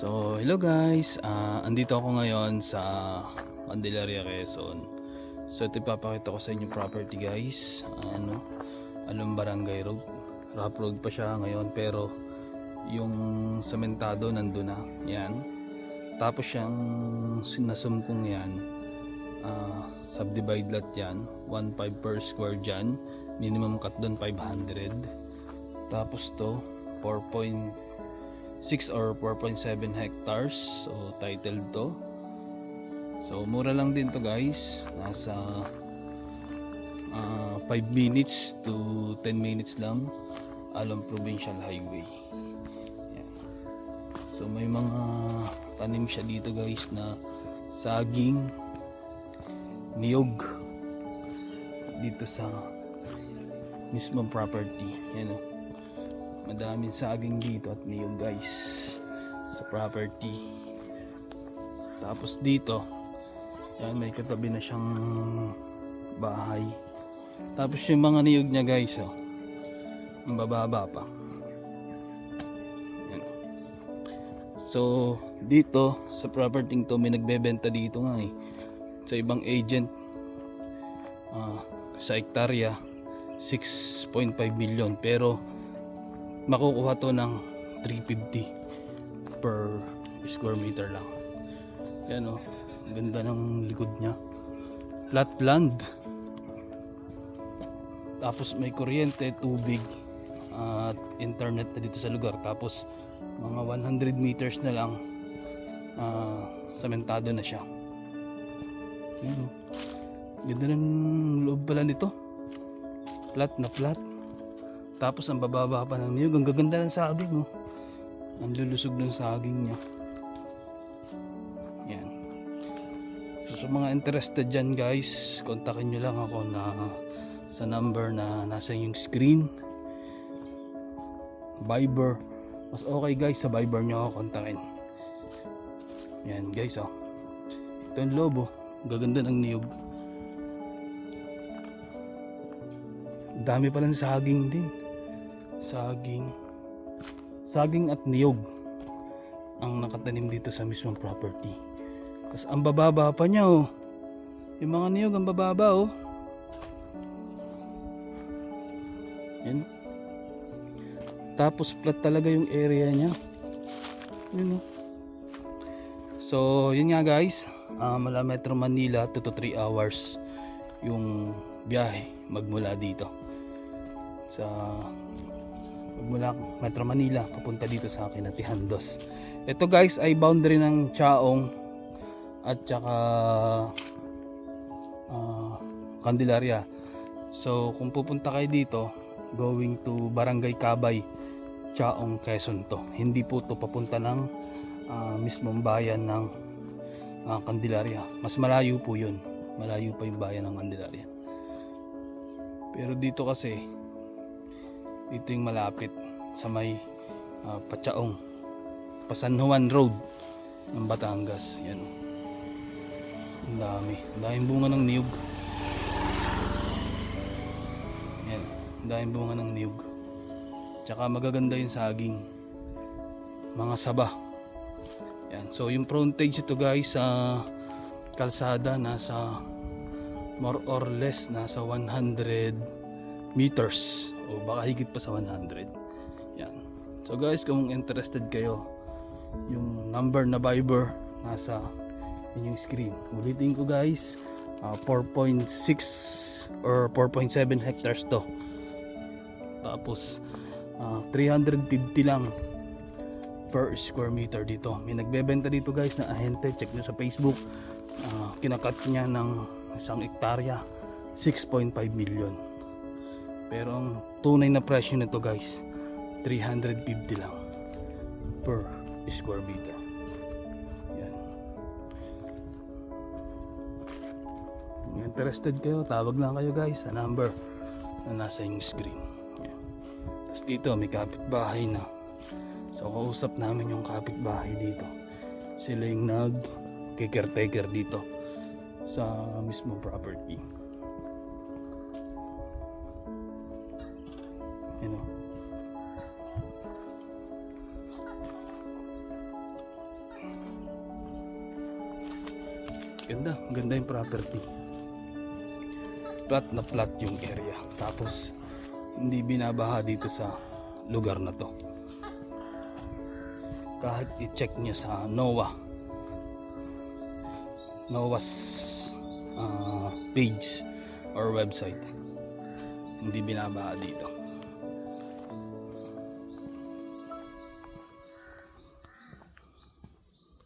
So, hello guys. Andito ako ngayon sa Candelaria, Quezon. So, ito ipapakita ko sa inyo property guys. Along Barangay Road. Rough road pa siya ngayon pero yung sementado nandun na. Yan. Tapos siyang sinasumpong yan. Subdivide lot yan. 1.5 per square dyan. Minimum cut doon 500. Tapos to 4.6 or 4.7 hectares. So titled to. So mura lang din to guys. Nasa 5 minutes to 10 minutes lang along provincial highway. Yan. So may mga tanim siya dito guys na saging, niyog dito sa mismong property. Yan o. Madaming saging dito at niyog guys sa property. Tapos dito yan, may katabi na siyang bahay. Tapos yung mga niyog niya guys ang bababa pa. Yan. So dito sa property to may nagbebenta dito nga sa ibang agent sa hektarya 6.5 million pero makukuha to ng 350 per square meter lang. Yan o, ganda ng likod nya, flat land, tapos may kuryente, tubig at internet na dito sa lugar. Tapos mga 100 meters na lang sementado na siya. Yan o, ganda ng loob pala nito, flat na flat. Tapos ang bababa pa ng niyog. Ang gaganda ng saging ang lulusog ng saging niya. Yan. So sa mga interested dyan guys, kontakin nyo lang ako sa number na nasa yung screen. Viber. Mas okay guys, sa Viber nyo ako kontakin. Yan guys ito yung lobo. Gaganda ng niyog. Dami palang saging din. Saging at niyog ang nakatanim dito sa mismong property. Tapos ang bababa pa niya yung mga niyog ang bababa yan. Tapos flat talaga yung area niya. Yun So yun nga guys, mula Metro Manila 2 to 3 hours yung biyahe magmula dito mula Metro Manila papunta dito sa Kinatihan 2. Ito guys ay boundary ng Chaong at saka Candelaria. So kung pupunta kayo dito going to Barangay Cabay, Chaong, Quezon to. Hindi po to papunta ng mismong bayan ng Candelaria. Mas malayo po yun. Malayo pa yung bayan ng Candelaria. Pero dito kasi dito yung malapit sa may Pachaong, San Juan Road ng Batangas. Yan. Ang daming bunga ng niyog. Yan, ang daming bunga ng niyog. Tsaka magaganda yung saging, mga saba. Yan. So yung frontage ito guys sa kalsada nasa more or less nasa 100 meters o baka higit pa sa 100. Yan. So guys, kung interested kayo, yung number na Viber nasa inyong screen. Ulitin ko guys, 4.6 or 4.7 hectares to. Tapos 350 lang per square meter dito. May nagbebenta dito guys na ahente, check nyo sa Facebook. Kinakat niya ng isang hektarya 6.5 million. Pero ang tunay na presyo nito guys 350 lang per square meter. Yan. Kung interested kayo, tawag lang kayo guys sa number na nasa yung screen. Yan. Tapos dito may kapitbahay na. So kausap namin yung kapitbahay dito. Sila yung nag-caretaker dito sa mismo property. Ganda, ganda yung property. Flat na flat yung area. Tapos hindi binabaha dito sa lugar na to. Kahit i-check nyo sa NOAA's page or website, hindi binabaha dito.